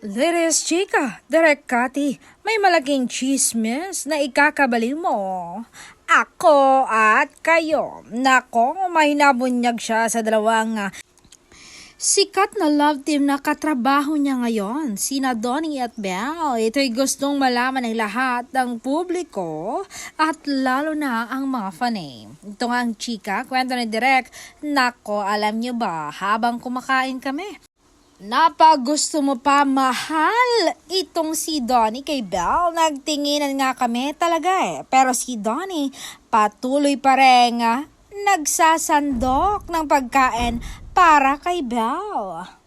Ladies, chika, direct Kati, may malaking chismis na ikakabali mo. Ako at kayo. Nako, may nabunyag siya sa dalawang sikat na love team na katrabaho niya ngayon, sina Donnie at Belle. Ito'y gustong malaman ng lahat ng publiko at lalo na ang mga fanay. Ito nga ang chika, kwento ni Direk. Nako, alam niyo ba, habang kumakain kami, napagusto mo pa mahal itong si Donnie kay Belle. Nagtinginan nga kami talaga Pero si Donnie patuloy pa rin nagsasandok ng pagkain para kay Belle.